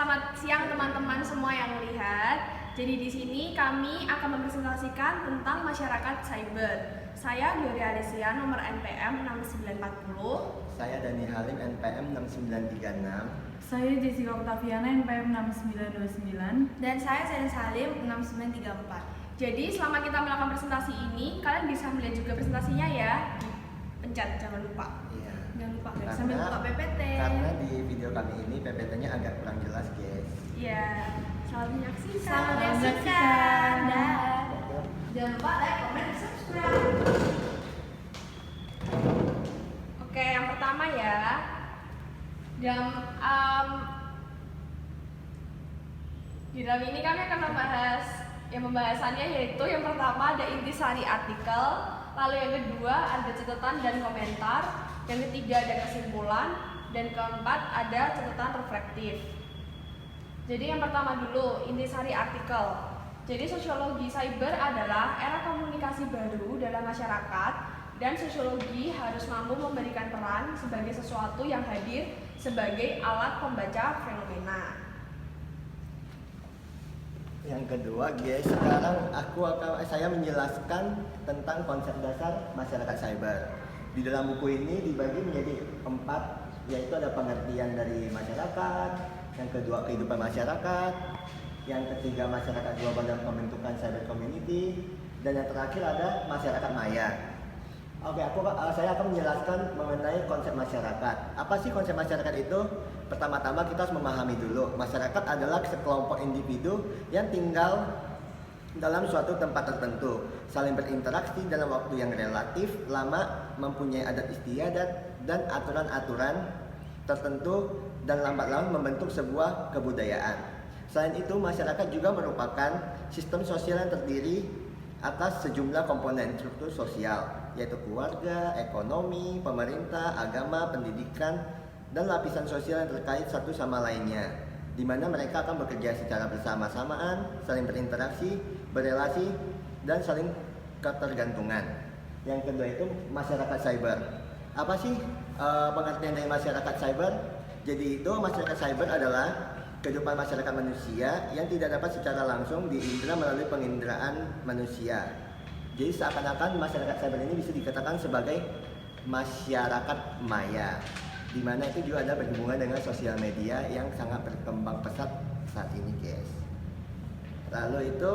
selamat siang teman-teman semua yang melihat. Jadi di sini kami akan mempresentasikan tentang masyarakat cyber. Saya Gloria Alicia, nomor NPM 6940. Saya Dani Halim, NPM 6936. Saya Jessica Octaviana, NPM 6929. Dan saya Zain Salim, 6934. Jadi selama kita melakukan presentasi ini, kalian bisa melihat juga presentasinya ya. Pencet, jangan lupa. Iya. Jangan lupa guys, sambil buka PPT. Karena di video kami ini PPT-nya agak kurang jelas, guys. Iya, selamat menyaksikan. Selamat menyaksikan. Dan jangan lupa like, comment, dan subscribe. Oke, yang pertama ya. Di dalam ini kami akan membahas pembahasannya yaitu yang pertama ada intisari artikel, lalu yang kedua ada catatan dan komentar, yang ketiga ada kesimpulan, dan keempat ada catatan reflektif. Jadi yang pertama dulu intisari artikel. Jadi sosiologi cyber adalah era komunikasi baru dalam masyarakat dan sosiologi harus mampu memberikan peran sebagai sesuatu yang hadir sebagai alat pembaca fenomena. Yang kedua, guys, sekarang saya menjelaskan tentang konsep dasar masyarakat cyber. Di dalam buku ini dibagi menjadi 4, yaitu ada pengertian dari masyarakat, yang kedua kehidupan masyarakat, yang ketiga masyarakat global dan pembentukan cyber community, dan yang terakhir ada masyarakat maya. Oke, saya akan menjelaskan mengenai konsep masyarakat. Apa sih konsep masyarakat itu? Pertama-tama kita harus memahami dulu, masyarakat adalah sekelompok individu yang tinggal dalam suatu tempat tertentu, saling berinteraksi dalam waktu yang relatif lama, mempunyai adat istiadat dan aturan-aturan tertentu, dan lambat laun membentuk sebuah kebudayaan. Selain itu, masyarakat juga merupakan sistem sosial yang terdiri atas sejumlah komponen struktur sosial, yaitu keluarga, ekonomi, pemerintah, agama, pendidikan, dan lapisan sosial yang terkait satu sama lainnya, di mana mereka akan bekerja secara bersama-samaan, saling berinteraksi, berelasi, dan saling ketergantungan. Yang kedua itu masyarakat cyber. Apa sih pengertian dari masyarakat cyber? Jadi itu masyarakat cyber adalah kehidupan masyarakat manusia yang tidak dapat secara langsung diindra melalui penginderaan manusia. Jadi seakan-akan masyarakat cyber ini bisa dikatakan sebagai masyarakat maya, di mana itu juga ada berhubungan dengan sosial media yang sangat berkembang pesat saat ini, guys. Lalu itu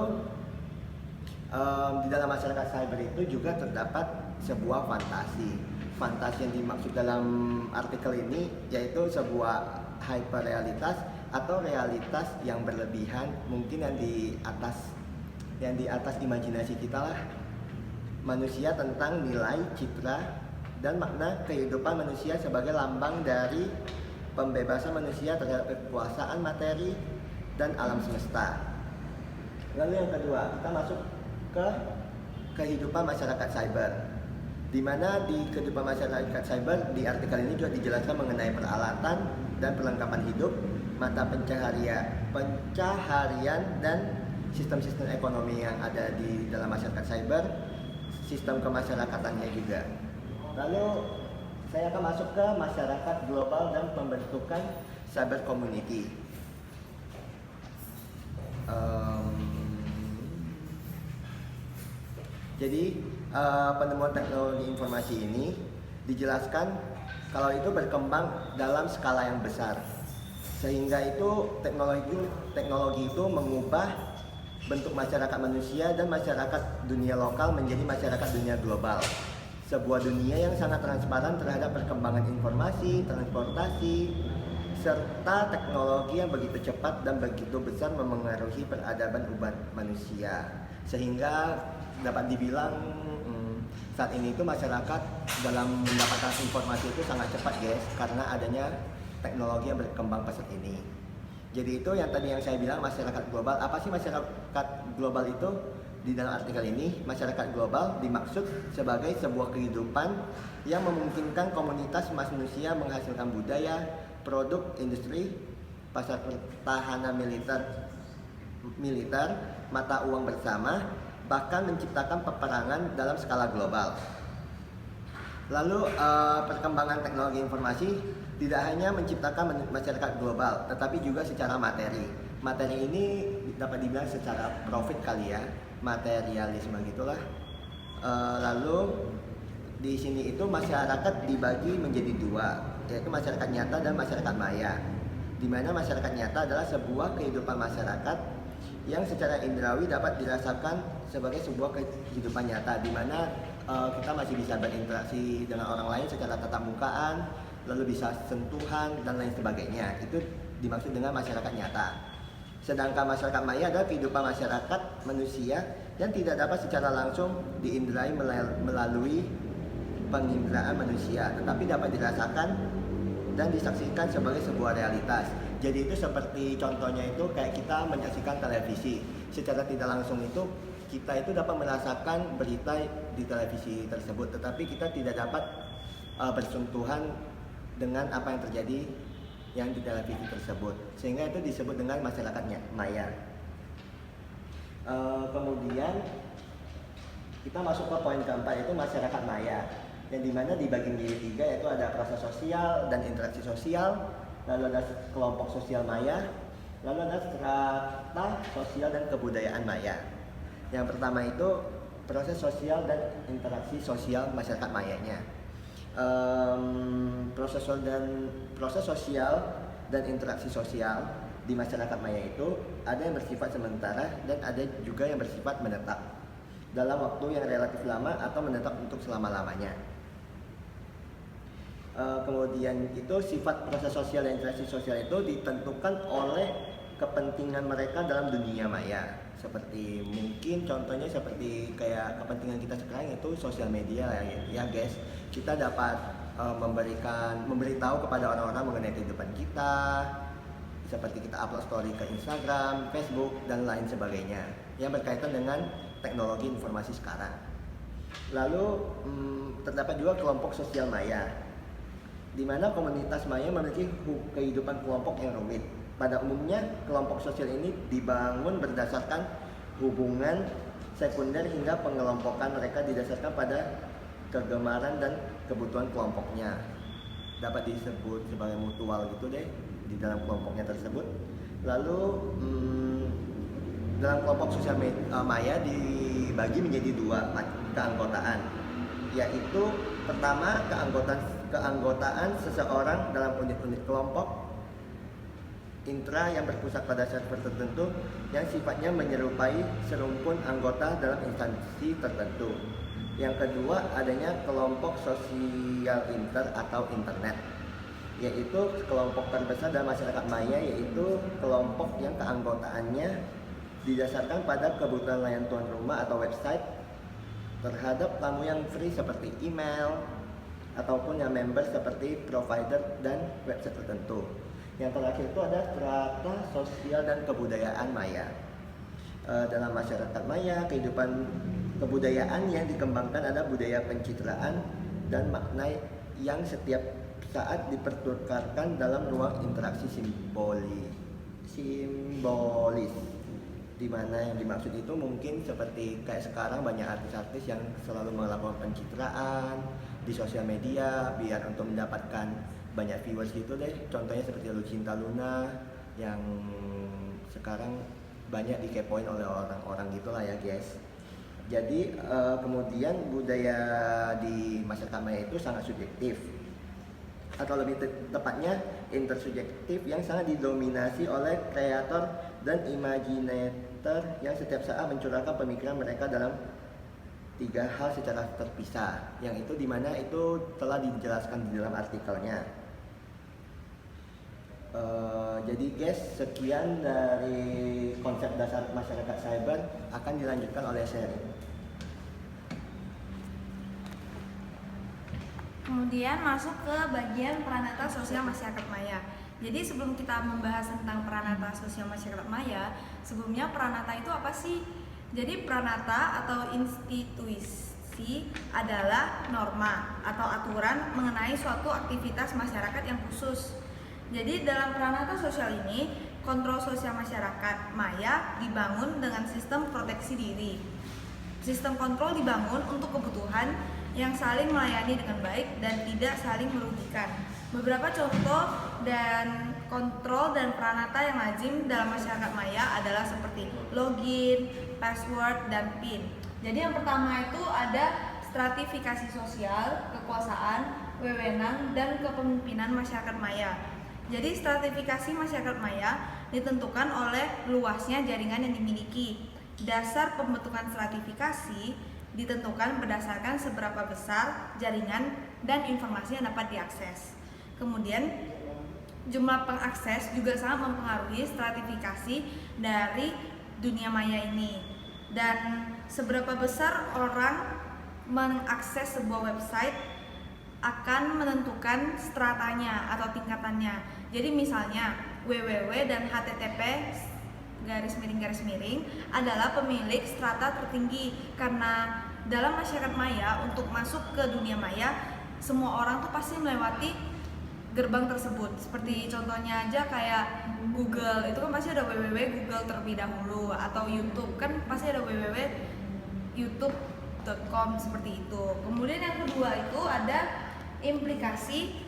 di dalam masyarakat cyber itu juga terdapat sebuah fantasi. Fantasi yang dimaksud dalam artikel ini yaitu sebuah hyperrealitas atau realitas yang berlebihan, mungkin yang di atas imajinasi kita lah. Manusia tentang nilai, citra, dan makna kehidupan manusia sebagai lambang dari pembebasan manusia terhadap kekuasaan materi dan alam semesta. Lalu yang kedua, kita masuk ke kehidupan masyarakat cyber, di mana di kehidupan masyarakat cyber di artikel ini juga dijelaskan mengenai peralatan dan perlengkapan hidup, mata pencaharian dan sistem-sistem ekonomi yang ada di dalam masyarakat cyber, sistem kemasyarakatannya juga. Lalu saya akan masuk ke masyarakat global dan pembentukan cyber community. Jadi penemuan teknologi informasi ini dijelaskan kalau itu berkembang dalam skala yang besar, sehingga itu teknologi itu mengubah bentuk masyarakat manusia dan masyarakat dunia lokal menjadi masyarakat dunia global. Sebuah dunia yang sangat transparan terhadap perkembangan informasi, transportasi, serta teknologi yang begitu cepat dan begitu besar memengaruhi peradaban umat manusia. Sehingga dapat dibilang saat ini itu masyarakat dalam mendapatkan informasi itu sangat cepat, guys, karena adanya teknologi yang berkembang pesat ini. Jadi itu yang tadi yang saya bilang masyarakat global. Apa sih masyarakat global itu? Di dalam artikel ini, masyarakat global dimaksud sebagai sebuah kehidupan yang memungkinkan komunitas manusia menghasilkan budaya, produk, industri, pasar pertahanan militer, mata uang bersama, bahkan menciptakan peperangan dalam skala global. Lalu perkembangan teknologi informasi tidak hanya menciptakan masyarakat global, tetapi juga secara materi. Materi ini dapat dibilang secara profit kali ya, materialisme gitulah. Lalu di sini itu masyarakat dibagi menjadi dua, yaitu masyarakat nyata dan masyarakat maya. Di mana masyarakat nyata adalah sebuah kehidupan masyarakat yang secara indrawi dapat dirasakan sebagai sebuah kehidupan nyata, di mana kita masih bisa berinteraksi dengan orang lain secara tatap mukaan, lalu bisa sentuhan dan lain sebagainya. Itu dimaksud dengan masyarakat nyata. Sedangkan masyarakat maya adalah kehidupan masyarakat manusia yang tidak dapat secara langsung diindrai melalui penginderaan manusia, tetapi dapat dirasakan dan disaksikan sebagai sebuah realitas. Jadi itu seperti contohnya itu kayak kita menyaksikan televisi. Secara tidak langsung itu kita itu dapat merasakan berita di televisi tersebut, tetapi kita tidak dapat bersentuhan dengan apa yang terjadi yang di televisi tersebut, sehingga itu disebut dengan masyarakatnya maya. Kemudian kita masuk ke poin keempat, yaitu masyarakat maya, yang dimana dibagi menjadi tiga, yaitu ada proses sosial dan interaksi sosial, lalu ada kelompok sosial maya, lalu ada strata sosial dan kebudayaan maya. Yang pertama itu proses sosial dan interaksi sosial masyarakat mayanya. Proses sosial dan interaksi sosial di masyarakat maya itu ada yang bersifat sementara dan ada juga yang bersifat menetap dalam waktu yang relatif lama atau menetap untuk selama-lamanya. Kemudian itu sifat proses sosial dan interaksi sosial itu ditentukan oleh kepentingan mereka dalam dunia maya. Seperti mungkin contohnya seperti kayak kepentingan kita sekarang itu sosial media ya guys. Kita dapat memberitahu kepada orang-orang mengenai kehidupan kita, seperti kita upload story ke Instagram, Facebook dan lain sebagainya yang berkaitan dengan teknologi informasi sekarang. Lalu terdapat juga kelompok sosial maya, di mana komunitas maya memiliki kehidupan kelompok yang rumit. Pada umumnya, kelompok sosial ini dibangun berdasarkan hubungan sekunder hingga pengelompokan mereka didasarkan pada kegemaran dan kebutuhan kelompoknya. Dapat disebut sebagai mutual gitu deh di dalam kelompoknya tersebut. Lalu dalam kelompok sosial maya dibagi menjadi dua keanggotaan, yaitu pertama keanggotaan seseorang dalam unit-unit kelompok intra yang berpusat pada server tertentu yang sifatnya menyerupai serumpun anggota dalam instansi tertentu. Yang kedua, adanya kelompok sosial inter atau internet, yaitu kelompok terbesar dalam masyarakat maya, yaitu kelompok yang keanggotaannya didasarkan pada kebutuhan layanan tuan rumah atau website terhadap tamu yang free seperti email ataupun yang member seperti provider dan website tertentu. Yang terakhir itu ada strata sosial dan kebudayaan maya. Dalam masyarakat maya, kehidupan kebudayaan yang dikembangkan ada budaya pencitraan dan makna yang setiap saat dipertukarkan dalam ruang interaksi simbolis. Di mana yang dimaksud itu mungkin seperti kayak sekarang banyak artis-artis yang selalu melakukan pencitraan di sosial media biar untuk mendapatkan banyak viewers gitu deh. Contohnya seperti Lucinta Luna yang sekarang banyak dikepoin oleh orang-orang gitulah ya guys. Jadi kemudian budaya di masyarakat maya itu sangat subjektif, atau lebih tepatnya intersubjektif, yang sangat didominasi oleh kreator dan imajinator yang setiap saat mencurahkan pemikiran mereka dalam tiga hal secara terpisah, yang itu dimana itu telah dijelaskan di dalam artikelnya. Jadi guys, sekian dari konsep dasar masyarakat cyber, akan dilanjutkan oleh Sherry. Kemudian masuk ke bagian peranata sosial masyarakat maya. Jadi sebelum kita membahas tentang peranata sosial masyarakat maya, sebelumnya peranata itu apa sih? Jadi peranata atau institusi adalah norma atau aturan mengenai suatu aktivitas masyarakat yang khusus. Jadi dalam peranata sosial ini, kontrol sosial masyarakat maya dibangun dengan sistem proteksi diri. Sistem kontrol dibangun untuk kebutuhan yang saling melayani dengan baik dan tidak saling merugikan. Beberapa contoh dan kontrol dan peranata yang lazim dalam masyarakat maya adalah seperti login, password, dan PIN. Jadi yang pertama itu ada stratifikasi sosial, kekuasaan, wewenang, dan kepemimpinan masyarakat maya. Jadi stratifikasi masyarakat maya ditentukan oleh luasnya jaringan yang dimiliki. Dasar pembentukan stratifikasi ditentukan berdasarkan seberapa besar jaringan dan informasi yang dapat diakses. Kemudian jumlah pengakses juga sangat mempengaruhi stratifikasi dari dunia maya ini. Dan seberapa besar orang mengakses sebuah website akan menentukan stratanya atau tingkatannya. Jadi misalnya www dan http garis miring adalah pemilik strata tertinggi, karena dalam masyarakat maya untuk masuk ke dunia maya semua orang tuh pasti melewati gerbang tersebut. Seperti contohnya aja kayak Google, itu kan pasti ada www Google terlebih dahulu, atau YouTube kan pasti ada www youtube.com seperti itu. Kemudian yang kedua itu ada implikasi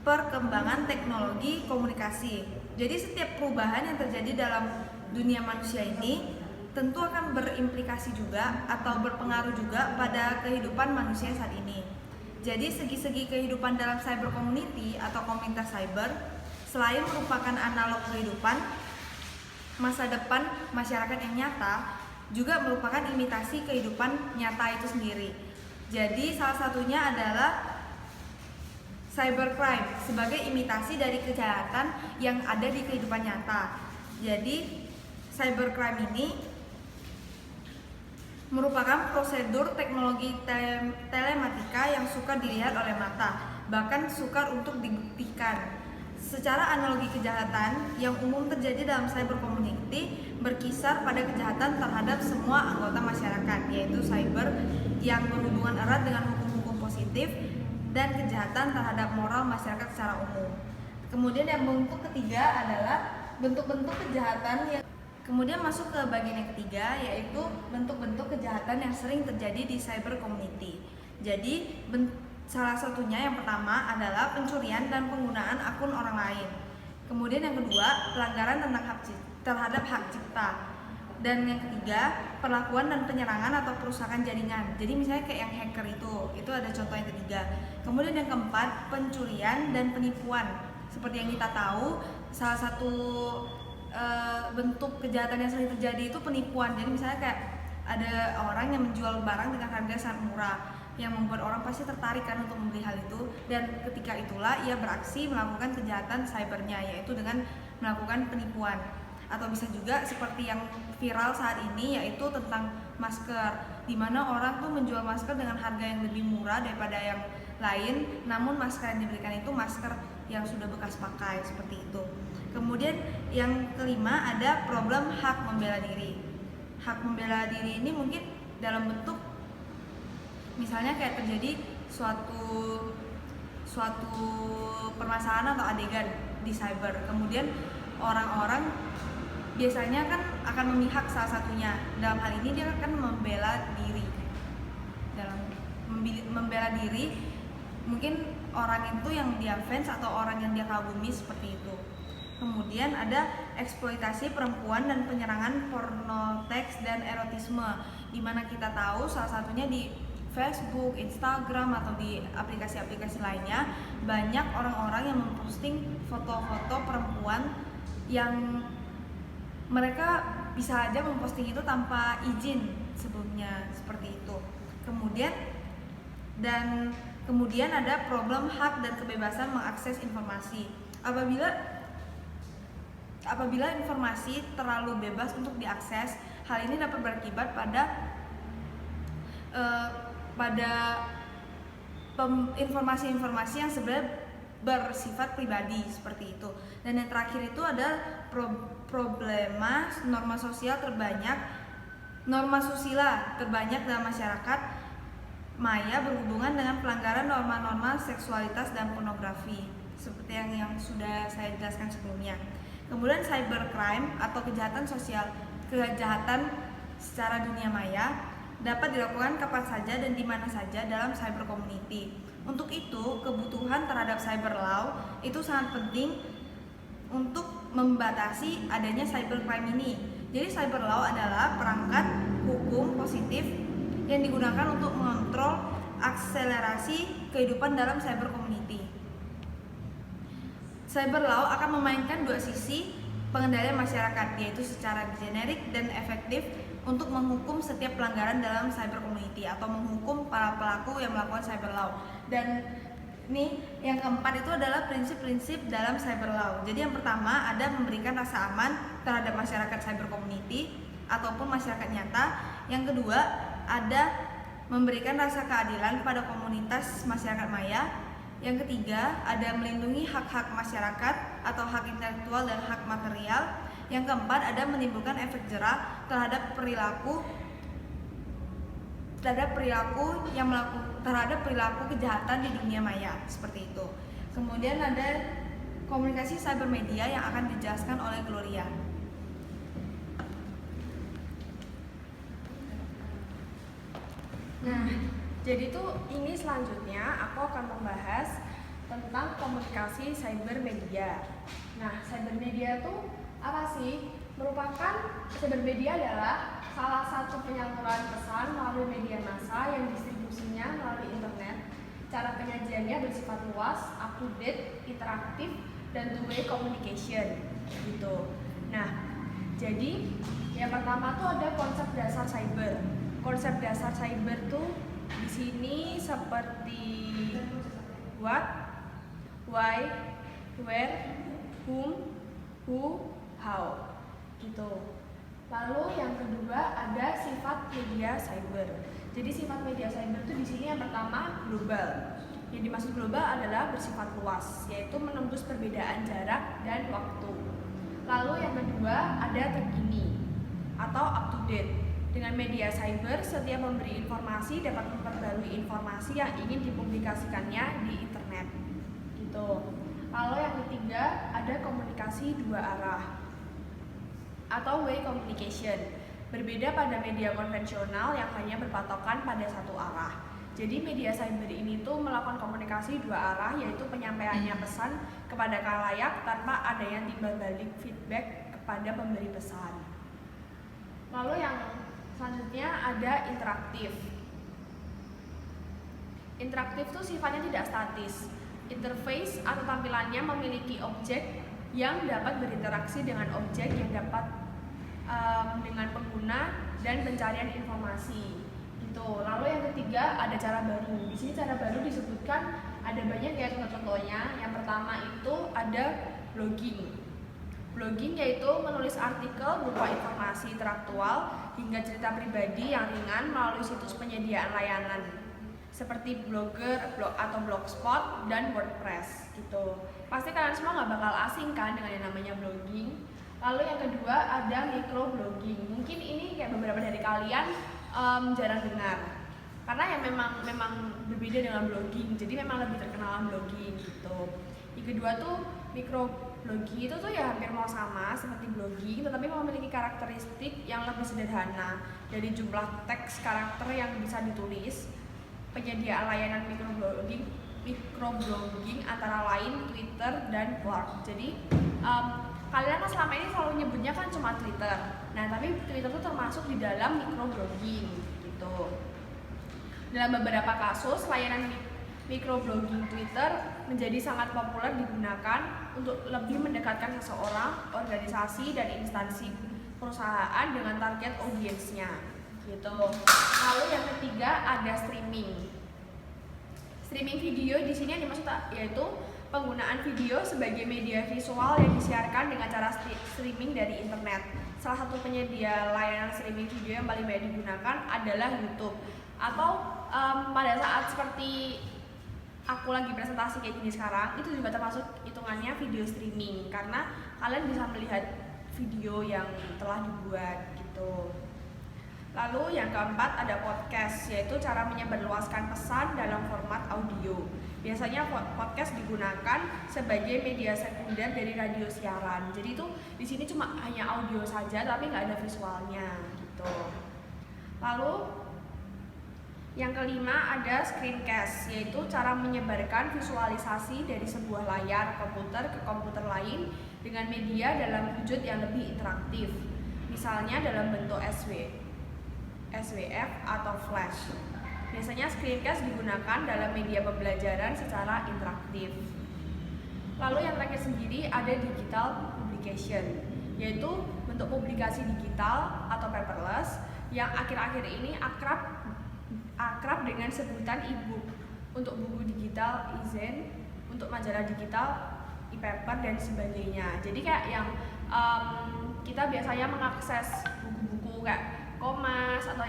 perkembangan teknologi komunikasi. Jadi setiap perubahan yang terjadi dalam dunia manusia ini tentu akan berimplikasi juga atau berpengaruh juga pada kehidupan manusia saat ini. Jadi segi-segi kehidupan dalam cyber community atau komunitas cyber selain merupakan analog kehidupan, masa depan masyarakat yang nyata juga merupakan imitasi kehidupan nyata itu sendiri. Jadi salah satunya adalah cybercrime sebagai imitasi dari kejahatan yang ada di kehidupan nyata. Jadi cybercrime ini merupakan prosedur teknologi telematika yang sukar dilihat oleh mata, bahkan sukar untuk dibuktikan. Secara analogi kejahatan yang umum terjadi dalam cyber community berkisar pada kejahatan terhadap semua anggota masyarakat, yaitu cyber yang berhubungan erat dengan hukum-hukum positif dan kejahatan terhadap moral masyarakat secara umum. Kemudian yang bentuk ketiga adalah bentuk-bentuk kejahatan yang kemudian masuk ke bagian yang ketiga, yaitu bentuk-bentuk kejahatan yang sering terjadi di cyber community. Jadi salah satunya yang pertama adalah pencurian dan penggunaan akun orang lain. Kemudian yang kedua, pelanggaran terhadap hak cipta. Dan yang ketiga, perlakuan dan penyerangan atau perusakan jaringan. Jadi misalnya kayak yang hacker itu ada contoh yang ketiga. Kemudian yang keempat, pencurian dan penipuan. Seperti yang kita tahu, salah satu bentuk kejahatan yang sering terjadi itu penipuan. Jadi misalnya kayak ada orang yang menjual barang dengan harga sangat murah, yang membuat orang pasti tertarik kan untuk membeli hal itu, dan ketika itulah ia beraksi melakukan kejahatan cybernya, yaitu dengan melakukan penipuan. Atau bisa juga seperti yang viral saat ini, yaitu tentang masker, di mana orang tuh menjual masker dengan harga yang lebih murah daripada yang lain, namun masker yang diberikan itu masker yang sudah bekas pakai, seperti itu. Kemudian yang kelima ada problem hak membela diri. Hak membela diri ini mungkin dalam bentuk misalnya kayak terjadi suatu permasalahan atau adegan di cyber, kemudian orang-orang biasanya kan akan memihak salah satunya. Dalam hal ini dia akan membela diri. Dalam membela diri, mungkin orang itu yang dia fans atau orang yang dia kagumi, seperti itu. Kemudian ada eksploitasi perempuan dan penyerangan pornoteks dan erotisme, di mana kita tahu salah satunya di Facebook, Instagram, atau di aplikasi-aplikasi lainnya banyak orang-orang yang memposting foto-foto perempuan yang mereka bisa aja memposting itu tanpa izin sebelumnya, seperti itu. Kemudian ada problem hak dan kebebasan mengakses informasi. Apabila informasi terlalu bebas untuk diakses, hal ini dapat berakibat pada informasi-informasi yang sebenarnya bersifat pribadi, seperti itu. Dan yang terakhir itu ada problema norma susila terbanyak dalam masyarakat maya berhubungan dengan pelanggaran norma-norma seksualitas dan pornografi, seperti yang sudah saya jelaskan sebelumnya. Kemudian cybercrime atau kejahatan sosial, kejahatan secara dunia maya dapat dilakukan kapan saja dan di mana saja dalam cyber community. Untuk itu, kebutuhan terhadap cyber law itu sangat penting untuk membatasi adanya cybercrime ini. Jadi cyber law adalah perangkat hukum positif yang digunakan untuk mengontrol akselerasi kehidupan dalam cyber community. Cyber law akan memainkan dua sisi pengendalian masyarakat, yaitu secara generik dan efektif untuk menghukum setiap pelanggaran dalam cyber community atau menghukum para pelaku yang melakukan cyber law. Dan ini yang keempat itu adalah prinsip-prinsip dalam cyber law. Jadi yang pertama ada memberikan rasa aman terhadap masyarakat cyber community ataupun masyarakat nyata. Yang kedua ada memberikan rasa keadilan pada komunitas masyarakat maya. Yang ketiga ada melindungi hak-hak masyarakat atau hak intelektual dan hak material. Yang keempat ada menimbulkan efek jera terhadap perilaku kejahatan di dunia maya, seperti itu. Kemudian ada komunikasi cyber media yang akan dijelaskan oleh Gloria. Nah, jadi tuh ini selanjutnya aku akan membahas tentang komunikasi cyber media. Nah, cyber media tuh apa sih? Merupakan cyber media adalah salah satu penyaluran pesan melalui media massa yang distribusinya melalui internet. Cara penyajiannya bersifat luas, up to date, interaktif, dan two-way communication gitu. Nah, jadi yang pertama tuh ada konsep dasar cyber. Konsep dasar cyber tuh di sini seperti what, why, where, whom, who, how gitu. Lalu yang kedua ada sifat media cyber. Jadi sifat media cyber itu di sini yang pertama global. Yang dimaksud global adalah bersifat luas, yaitu menembus perbedaan jarak dan waktu. Lalu yang kedua ada terkini atau up to date. Dengan media cyber, setiap memberi informasi dapat memperbarui informasi yang ingin dipublikasikannya di internet. Gitu. Lalu yang ketiga ada komunikasi dua arah atau way communication. Berbeda pada media konvensional yang hanya berpatokan pada satu arah. Jadi media cyber ini tuh melakukan komunikasi dua arah, yaitu penyampaiannya pesan kepada khalayak tanpa adanya timbal balik feedback kepada pemberi pesan. Lalu yang selanjutnya ada interaktif. Interaktif tuh sifatnya tidak statis. Interface atau tampilannya memiliki objek yang dapat berinteraksi dengan objek yang dapat dengan pengguna dan pencarian informasi gitu. Lalu yang ketiga ada cara baru. Di sini cara baru disebutkan ada banyak ya contoh-contohnya. Yang pertama itu ada blogging. Blogging yaitu menulis artikel berupa informasi interaktual hingga cerita pribadi yang ringan melalui situs penyediaan layanan seperti Blogger, atau Blogspot dan WordPress gitu. Pasti kalian semua nggak bakal asing kan dengan yang namanya blogging. Lalu yang kedua ada microblogging. Mungkin ini kayak beberapa dari kalian jarang dengar karena ya memang berbeda dengan blogging. Jadi memang lebih terkenal blogging gitu. Yang kedua tuh microblogging itu tuh ya hampir mau sama seperti blogging, tetapi memiliki karakteristik yang lebih sederhana dari jumlah teks karakter yang bisa ditulis. Penyediaan layanan microblogging antara lain Twitter dan Quark. Jadi kalian kan selama ini selalu nyebutnya kan cuma Twitter. Nah, tapi Twitter itu termasuk di dalam microblogging gitu. Dalam beberapa kasus, layanan microblogging Twitter menjadi sangat populer digunakan untuk lebih mendekatkan seseorang, organisasi, dan instansi perusahaan dengan target audiensnya gitu. Lalu yang ketiga ada streaming. Streaming video di sini yang dimaksud yaitu penggunaan video sebagai media visual yang disiarkan dengan cara streaming dari internet. Salah satu penyedia layanan streaming video yang paling banyak digunakan adalah YouTube. Atau pada saat seperti aku lagi presentasi kayak gini sekarang, itu juga termasuk hitungannya video streaming karena kalian bisa melihat video yang telah dibuat gitu. Lalu yang keempat ada podcast, yaitu cara menyebarluaskan pesan dalam format audio. Biasanya podcast digunakan sebagai media sekunder dari radio siaran. Jadi itu di sini cuma hanya audio saja, tapi nggak ada visualnya gitu. Lalu Yang kelima ada screencast, yaitu cara menyebarkan visualisasi dari sebuah layar komputer ke komputer lain dengan media dalam wujud yang lebih interaktif, misalnya dalam bentuk SWF atau flash. Biasanya screencast digunakan dalam media pembelajaran secara interaktif. Lalu yang terakhir sendiri ada digital publication, yaitu bentuk publikasi digital atau paperless yang akhir-akhir ini akrab dengan sebutan e-book, untuk buku digital e-zine, untuk majalah digital e-paper dan sebagainya. Jadi kayak yang kita biasanya mengakses buku-buku kayak Kompas atau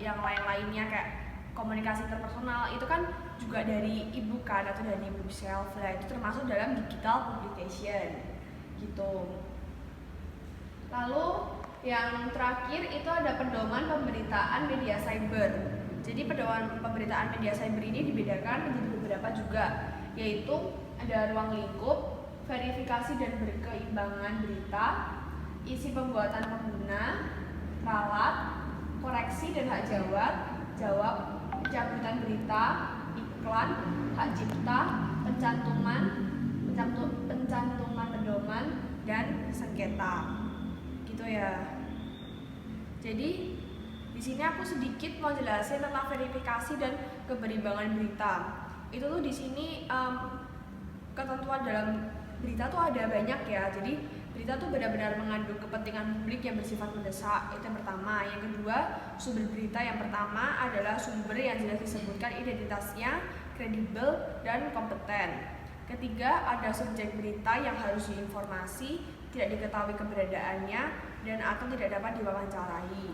yang lain-lainnya kayak komunikasi interpersonal itu kan juga dari e-book kan, atau dari bookshelf lah, itu termasuk dalam digital publication gitu. Lalu yang terakhir itu ada pedoman pemberitaan media cyber. Jadi pedoman pemberitaan media cyber ini dibedakan menjadi beberapa juga, yaitu ada ruang lingkup, verifikasi dan berkeimbangan berita, isi pembuatan pengguna, ralat, koreksi dan hak jawab, pencabutan berita, iklan, hak cipta, pencantuman pedoman dan sengketa. Gitu ya. Jadi di sini aku sedikit mau jelasin tentang verifikasi dan keberimbangan berita. Itu tuh di sini ketentuan dalam berita tuh ada banyak ya. Jadi berita tuh benar-benar mengandung kepentingan publik yang bersifat mendesak. Itu yang pertama. Yang kedua, sumber berita yang pertama adalah sumber yang jelas disebutkan identitasnya, kredibel dan kompeten. Ketiga, ada subjek berita yang harus diinformasi, tidak diketahui keberadaannya dan atau tidak dapat diwawancarai.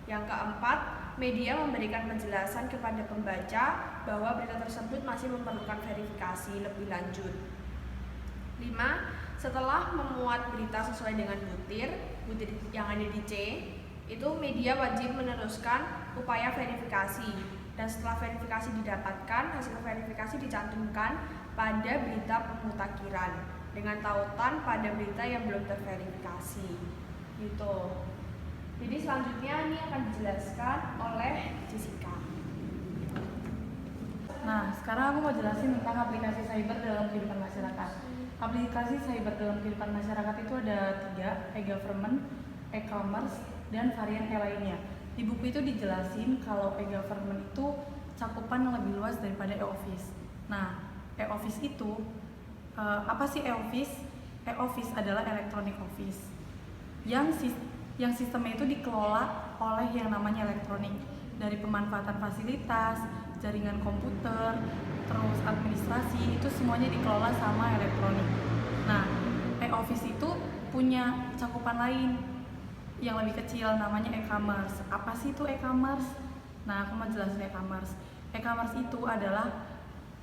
Yang keempat, media memberikan penjelasan kepada pembaca bahwa berita tersebut masih memerlukan verifikasi lebih lanjut. 5. Setelah memuat berita sesuai dengan butir yang ada di C, itu media wajib meneruskan upaya verifikasi. Dan setelah verifikasi didapatkan, hasil verifikasi dicantumkan pada berita pemutakhiran dengan tautan pada berita yang belum terverifikasi. Gitu. Jadi selanjutnya ini akan dijelaskan oleh Jessica. Nah, sekarang aku mau jelasin tentang aplikasi cyber dalam kehidupan masyarakat. Aplikasi cyber dalam kehidupan masyarakat itu ada 3, e-government, e-commerce, dan varian E lainnya. Di buku itu dijelasin kalau e-government itu cakupan yang lebih luas daripada e-office. Nah, e-office itu apa sih e-office? E-office adalah electronic office yang sistemnya itu dikelola oleh yang namanya elektronik, dari pemanfaatan fasilitas, jaringan komputer, terus administrasi, itu semuanya dikelola sama elektronik. Nah, e-office itu punya cakupan lain yang lebih kecil, namanya e-commerce. Apa sih itu e-commerce? Nah, aku mau jelasin e-commerce. E-commerce itu adalah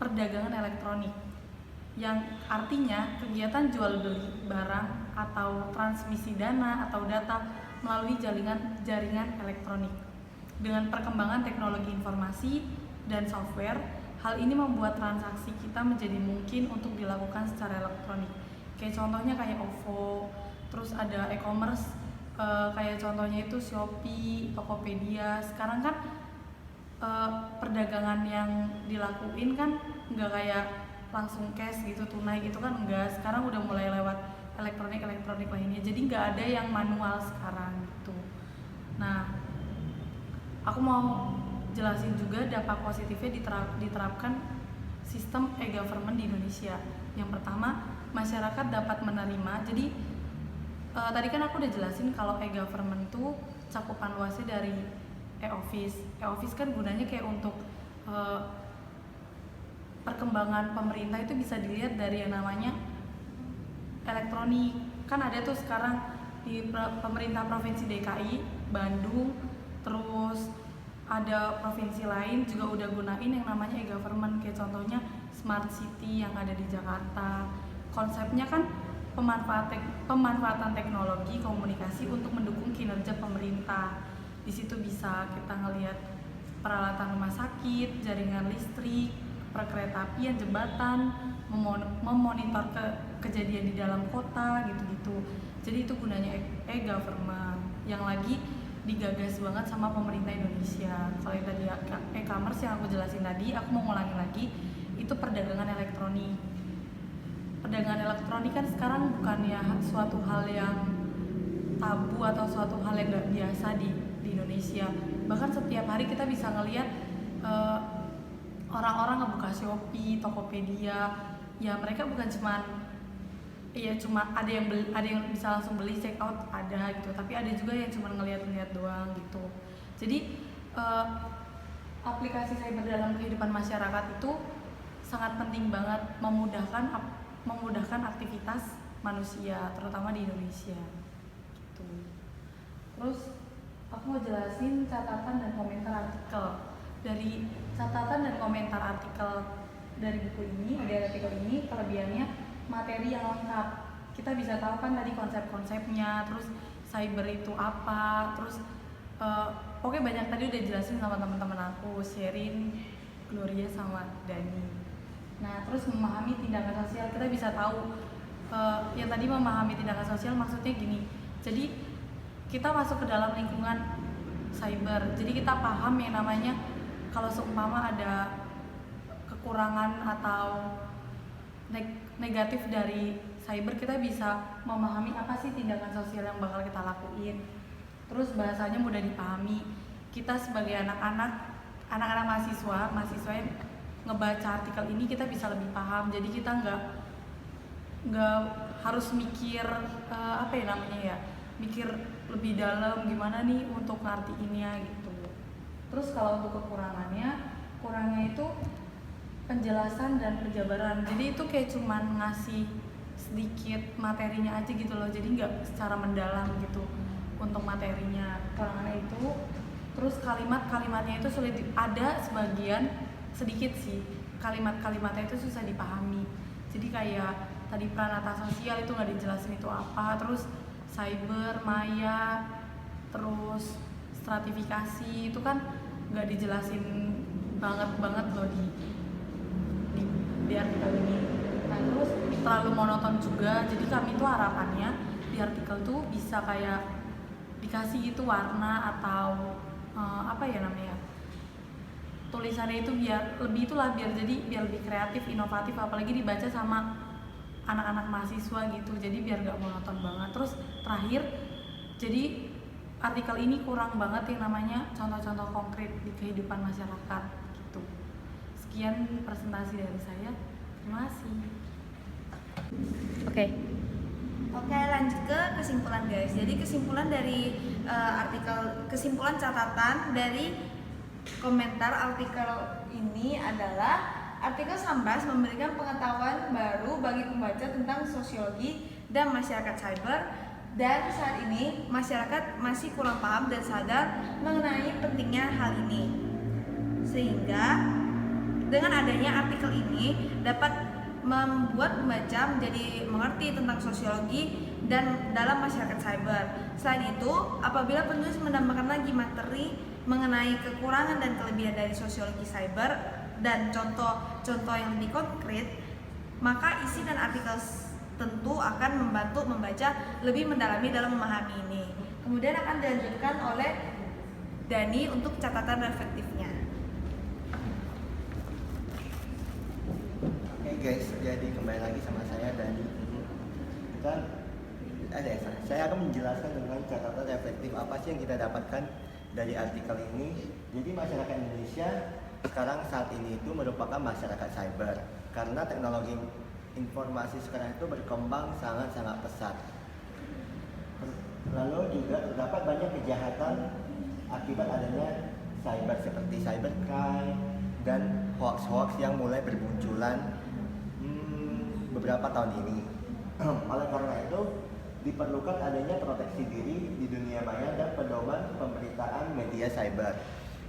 perdagangan elektronik, yang artinya kegiatan jual beli barang atau transmisi dana atau data melalui jaringan elektronik. Dengan perkembangan teknologi informasi dan software, hal ini membuat transaksi kita menjadi mungkin untuk dilakukan secara elektronik. Kayak contohnya kayak OVO, terus ada e-commerce kayak contohnya itu Shopee, Tokopedia. Sekarang kan perdagangan yang dilakuin kan nggak kayak langsung cash gitu, tunai gitu kan enggak. Sekarang udah mulai lewat elektronik lainnya, jadi nggak ada yang manual sekarang gitu. Nah, aku mau jelasin juga dampak positifnya diterapkan sistem e-government di Indonesia. Yang pertama, masyarakat dapat menerima. Jadi tadi kan aku udah jelasin kalau e-government tuh cakupan luasnya dari e-office. E-office kan gunanya kayak untuk perkembangan pemerintah itu bisa dilihat dari yang namanya elektronik. Kan ada tuh sekarang di pemerintah provinsi DKI, Bandung, terus ada provinsi lain juga udah gunain yang namanya e-government, kayak contohnya Smart City yang ada di Jakarta. Konsepnya kan pemanfaatan teknologi komunikasi untuk mendukung kinerja pemerintah. Di situ bisa kita ngelihat peralatan rumah sakit, jaringan listrik, perkeretaapian, jembatan, memonitor kejadian di dalam kota gitu-gitu. Jadi itu gunanya e-government. Yang lagi digagas banget sama pemerintah Indonesia. Kalau yang tadi e-commerce yang aku jelasin tadi, aku mau ngulangin lagi, itu perdagangan elektronik. Perdagangan elektronik kan sekarang bukannya suatu hal yang tabu atau suatu hal yang nggak biasa di Indonesia. Bahkan setiap hari kita bisa ngelihat orang-orang ngebuka Shopee, Tokopedia, ya mereka bukan cuma ada yang beli, ada yang bisa langsung beli check out ada gitu, tapi ada juga yang cuma ngeliat-ngeliat doang gitu. Jadi aplikasi cyber dalam kehidupan masyarakat itu sangat penting banget, memudahkan aktivitas manusia terutama di Indonesia gitu. Terus aku mau jelasin catatan dan komentar artikel. Dari catatan dan komentar artikel dari buku ini, dari artikel ini, kelebihannya materi yang lengkap. Kita bisa tahu kan tadi konsep-konsepnya, terus cyber itu apa, terus pokoknya banyak tadi udah jelasin sama teman-teman aku, Sherin, Gloria sama Dani. Nah, terus memahami tindakan sosial, kita bisa tahu yang tadi memahami tindakan sosial maksudnya gini. Jadi kita masuk ke dalam lingkungan cyber, jadi kita paham yang namanya kalau seumpama ada kekurangan atau negatif dari cyber, kita bisa memahami apa sih tindakan sosial yang bakal kita lakuin. Terus bahasanya mudah dipahami. Kita sebagai anak-anak mahasiswa yang ngebaca artikel ini kita bisa lebih paham. Jadi kita nggak harus mikir mikir lebih dalam gimana nih untuk ngertiinnya gitu. Terus kalau untuk kurangnya itu penjelasan dan penjabaran. Jadi itu kayak cuman ngasih sedikit materinya aja gitu loh. Jadi nggak secara mendalam gitu untuk materinya. Kurangannya itu. Terus kalimat-kalimatnya itu sulit, ada sebagian sedikit sih. Kalimat-kalimatnya itu susah dipahami. Jadi kayak tadi pranata sosial itu nggak dijelasin itu apa. Terus cyber, maya, terus stratifikasi itu kan nggak dijelasin banget loh di artikel ini. Nah, terus terlalu monoton juga. Jadi kami tuh harapannya di artikel tuh bisa kayak dikasih itu warna atau tulisannya itu biar lebih kreatif, inovatif, apalagi dibaca sama anak-anak mahasiswa gitu. Jadi biar gak monoton banget. Terus terakhir, jadi artikel ini kurang banget yang namanya contoh-contoh konkret di kehidupan masyarakat gitu. Sekian presentasi dari saya. Terima kasih. Oke, lanjut ke kesimpulan guys. Jadi kesimpulan dari kesimpulan catatan dari komentar artikel ini adalah artikel Sambas memberikan pengetahuan baru bagi pembaca tentang sosiologi dan masyarakat cyber, dan saat ini masyarakat masih kurang paham dan sadar mengenai pentingnya hal ini. Sehingga dengan adanya artikel ini dapat membuat pembaca menjadi mengerti tentang sosiologi dan dalam masyarakat cyber. Selain itu, apabila penulis menambahkan lagi materi mengenai kekurangan dan kelebihan dari sosiologi cyber dan contoh-contoh yang lebih konkret, maka isi dan artikel tentu akan membantu membaca lebih mendalami dalam memahami ini. Kemudian akan dilanjutkan oleh Dani untuk catatan reflektifnya. Oke guys, jadi kembali lagi sama saya Dani. Saya akan menjelaskan tentang catatan reflektif apa sih yang kita dapatkan dari artikel ini. Jadi masyarakat Indonesia sekarang saat ini itu merupakan masyarakat cyber karena teknologi informasi sekarang itu berkembang sangat-sangat pesat. Lalu juga terdapat banyak kejahatan akibat adanya cyber seperti cybercrime dan hoax-hoax yang mulai bermunculan beberapa tahun ini. Oleh karena itu diperlukan adanya proteksi diri di dunia maya dan pedoman pemberitaan media cyber.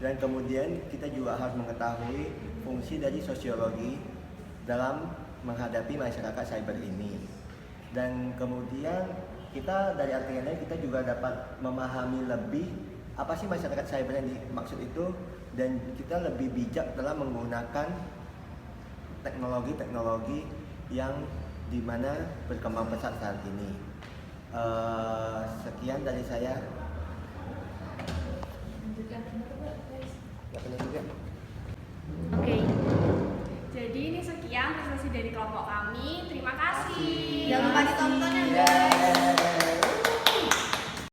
Dan kemudian kita juga harus mengetahui fungsi dari sosiologi dalam menghadapi masyarakat cyber ini. Dan kemudian kita dari artikelnya kita juga dapat memahami lebih apa sih masyarakat cyber yang dimaksud itu, dan kita lebih bijak dalam menggunakan teknologi-teknologi yang dimana berkembang pesat saat ini. Sekian dari saya. Nggak penuh juga. Oke. Jadi ini sekian presentasi dari kelompok kami. Terima kasih. Jangan lupa ditonton ya, Iya.